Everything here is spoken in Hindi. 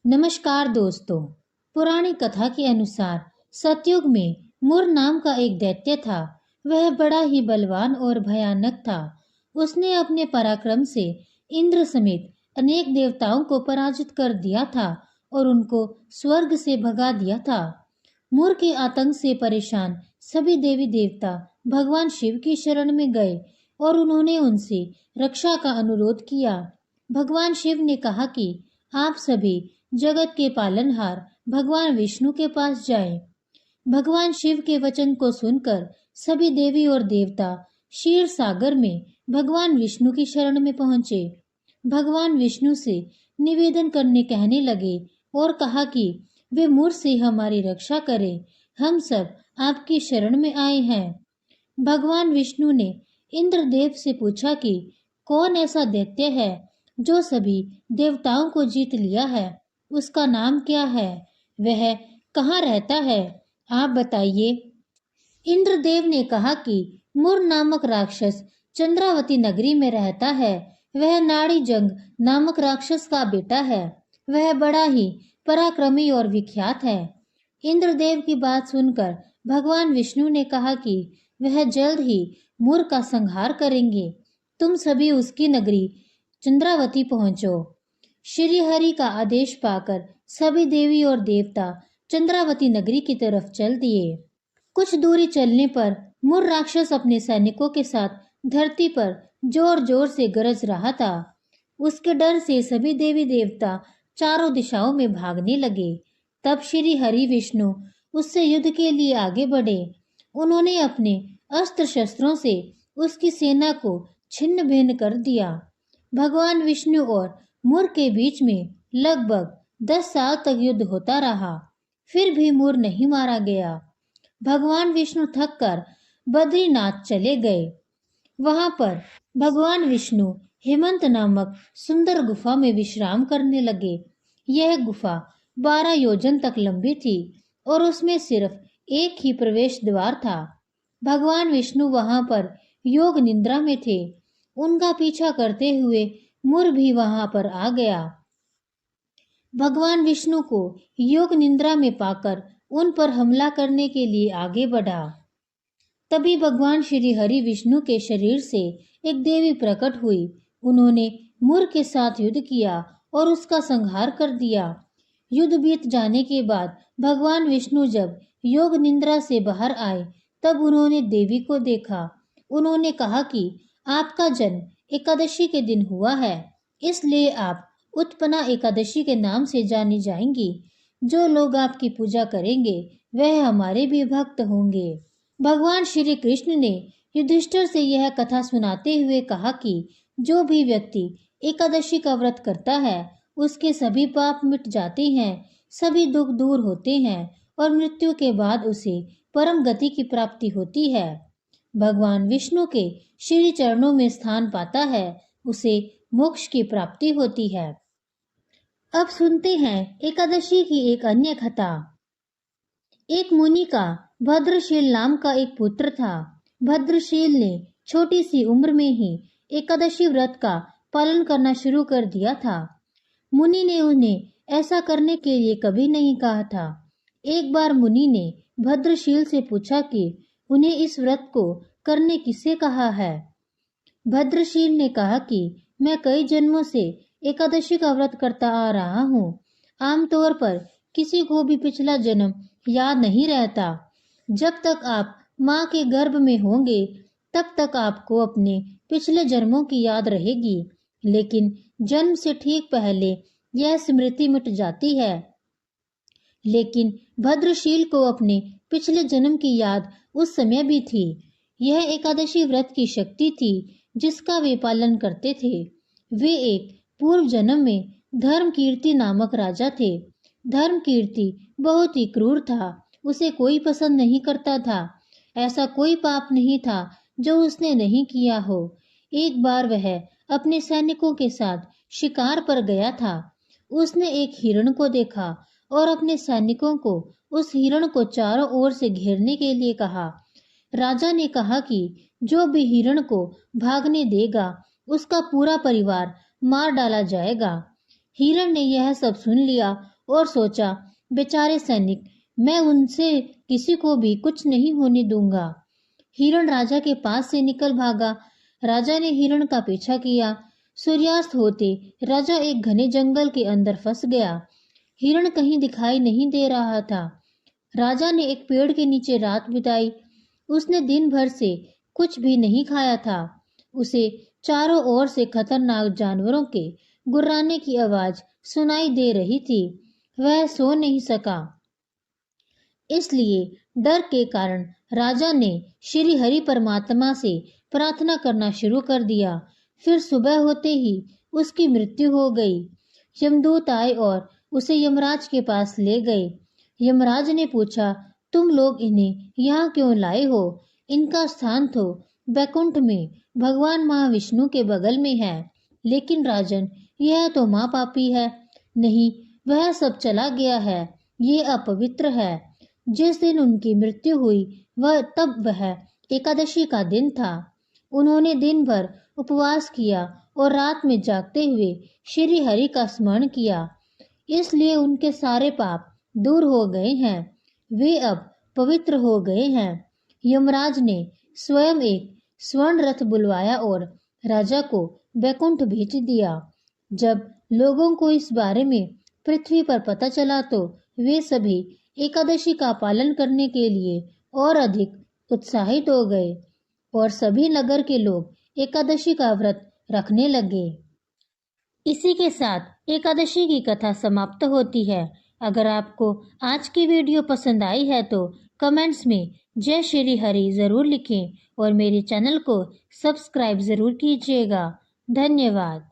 नमस्कार दोस्तों। पुरानी कथा के अनुसार सतयुग में मुर नाम का एक दैत्य था। वह बड़ा ही बलवान और भयानक था। उसने अपने पराक्रम से इंद्र समेत अनेक देवताओं को पराजित कर दिया था और उनको स्वर्ग से भगा दिया था। मुर के आतंक से परेशान सभी देवी देवता भगवान शिव की शरण में गए और उन्होंने उनसे रक्षा का अनुरोध किया। भगवान शिव ने कहा कि आप सभी जगत के पालनहार भगवान विष्णु के पास जाएं। भगवान शिव के वचन को सुनकर सभी देवी और देवता क्षीर सागर में भगवान विष्णु की शरण में पहुंचे। भगवान विष्णु से निवेदन करने कहने लगे और कहा कि वे मुर से हमारी रक्षा करें। हम सब आपकी शरण में आए हैं। भगवान विष्णु ने इंद्रदेव से पूछा कि कौन ऐसा दैत्य है जो सभी देवताओं को जीत लिया है। उसका नाम क्या है? वह कहाँ रहता है? आप बताइए। इंद्रदेव ने कहा कि मुर नामक राक्षस चंद्रावती नगरी में रहता है। वह नाड़ी जंग नामक राक्षस का बेटा है। वह बड़ा ही पराक्रमी और विख्यात है। इंद्रदेव की बात सुनकर भगवान विष्णु ने कहा कि वह जल्द ही मुर का संहार करेंगे। तुम सभी उसकी नगरी चंद्रावती पहुंचो। श्री हरि का आदेश पाकर सभी देवी और देवता चंद्रावती नगरी की तरफ चल दिए। कुछ दूरी चलने पर मुर राक्षस अपने सैनिकों के साथ धरती पर जोर जोर से गरज रहा था। उसके डर से सभी देवी देवता चारों दिशाओं में भागने लगे। तब श्री हरि विष्णु उससे युद्ध के लिए आगे बढ़े। उन्होंने अपने अस्त्र शस्त्रों से उसकी सेना को छिन्न भिन्न कर दिया। भगवान विष्णु और मुर के बीच में लगभग 10 साल तक युद्ध होता रहा। फिर भी मुर नहीं मारा गया। भगवान विष्णु थक कर बद्रीनाथ चले गए। वहां पर भगवान विष्णु हेमंत नामक सुंदर गुफा में विश्राम करने लगे। यह गुफा 12 योजन तक लंबी थी और उसमें सिर्फ एक ही प्रवेश द्वार था। भगवान विष्णु वहां पर योग निद्रा में थे। उनका पीछा करते हुए मुर भी वहां पर आ गया। भगवान विष्णु को योग निद्रा में पाकर उन पर हमला करने के लिए आगे बढ़ा। तभी भगवान श्री हरि विष्णु के शरीर से एक देवी प्रकट हुई। उन्होंने मुर के साथ युद्ध किया और उसका संहार कर दिया। युद्ध बीत जाने के बाद भगवान विष्णु जब योग निद्रा से बाहर आए तब उन्होंने देवी को देखा। उन्होंने कहा कि आपका जन्म एकादशी के दिन हुआ है, इसलिए आप उत्पन्ना एकादशी के नाम से जानी जाएंगी। जो लोग आपकी पूजा करेंगे वह हमारे भी भक्त होंगे। भगवान श्री कृष्ण ने युधिष्ठिर से यह कथा सुनाते हुए कहा कि जो भी व्यक्ति एकादशी का व्रत करता है उसके सभी पाप मिट जाते हैं, सभी दुख दूर होते हैं और मृत्यु के बाद उसे परम गति की प्राप्ति होती है। भगवान विष्णु के श्री चरणों में स्थान पाता है, उसे मोक्ष की प्राप्ति होती है। अब सुनते हैं एकादशी की एक अन्य कथा। एक मुनि का भद्रशील नाम का एक पुत्र था। भद्रशील ने छोटी सी उम्र में ही एकादशी व्रत का पालन करना शुरू कर दिया था। मुनि ने उन्हें ऐसा करने के लिए कभी नहीं कहा था। एक बार मुनि ने भद्रशील से पूछा कि उन्हें इस व्रत को करने किसे कहा है। भद्रशील ने कहा कि मैं कई जन्मों से एकादशी का व्रत करता आ रहा हूँ। आमतौर पर किसी को भी पिछला जन्म याद नहीं रहता। जब तक आप माँ के गर्भ में होंगे तब तक आपको अपने पिछले जन्मों की याद रहेगी, लेकिन जन्म से ठीक पहले यह स्मृति मिट जाती है। लेकिन भद्रशील को अपने पिछले जन्म की याद उस समय भी थी। यह एकादशी व्रत की शक्ति थी जिसका वे पालन करते थे। वे एक पूर्व जन्म में धर्मकीर्ति नामक राजा थे। धर्मकीर्ति बहुत ही क्रूर था। उसे कोई पसंद नहीं करता था। ऐसा कोई पाप नहीं था जो उसने नहीं किया हो। एक बार वह अपने सैनिकों के साथ शिकार पर गया था। उसने एक हिरण को देखा और अपने सैनिकों को उस हिरण को चारों ओर से घेरने के लिए कहा। राजा ने कहा कि जो भी हिरण को भागने देगा उसका पूरा परिवार मार डाला जाएगा। हिरण ने यह सब सुन लिया और सोचा, बेचारे सैनिक, मैं उनसे किसी को भी कुछ नहीं होने दूंगा। हिरण राजा के पास से निकल भागा। राजा ने हिरण का पीछा किया। सूर्यास्त होते राजा एक घने जंगल के अंदर फंस गया। हिरण कहीं दिखाई नहीं दे रहा था। राजा ने एक पेड़ के नीचे रात बिताई। उसने दिन भर से कुछ भी नहीं खाया था। उसे चारों ओर से खतरनाक जानवरों के गुर्राने की आवाज सुनाई दे रही थी। वह सो नहीं सका। इसलिए डर के कारण राजा ने श्री हरि परमात्मा से प्रार्थना करना शुरू कर दिया। फिर सुबह होते ही उसकी मृत्यु हो गई। यमदूत आए और उसे यमराज के पास ले गए। यमराज ने पूछा, तुम लोग इन्हें यहाँ क्यों लाए हो? इनका स्थान तो बैकुंठ में भगवान महाविष्णु के बगल में है। लेकिन राजन, यह तो महापापी है। नहीं, वह सब चला गया है। ये अपवित्र है। जिस दिन उनकी मृत्यु हुई वह एकादशी का दिन था। उन्होंने दिन भर उपवास किया और रात में जागते हुए श्री हरि का स्मरण किया। इसलिए उनके सारे पाप दूर हो गए हैं। वे अब पवित्र हो गए हैं। यमराज ने स्वयं एक स्वर्ण रथ बुलवाया और राजा को बैकुंठ भेज दिया। जब लोगों को इस बारे में पृथ्वी पर पता चला तो वे सभी एकादशी का पालन करने के लिए और अधिक उत्साहित हो गए और सभी नगर के लोग एकादशी का व्रत रखने लगे। इसी के साथ एकादशी की कथा समाप्त होती है। अगर आपको आज की वीडियो पसंद आई है तो कमेंट्स में जय श्री हरि जरूर लिखें और मेरे चैनल को सब्सक्राइब जरूर कीजिएगा। धन्यवाद।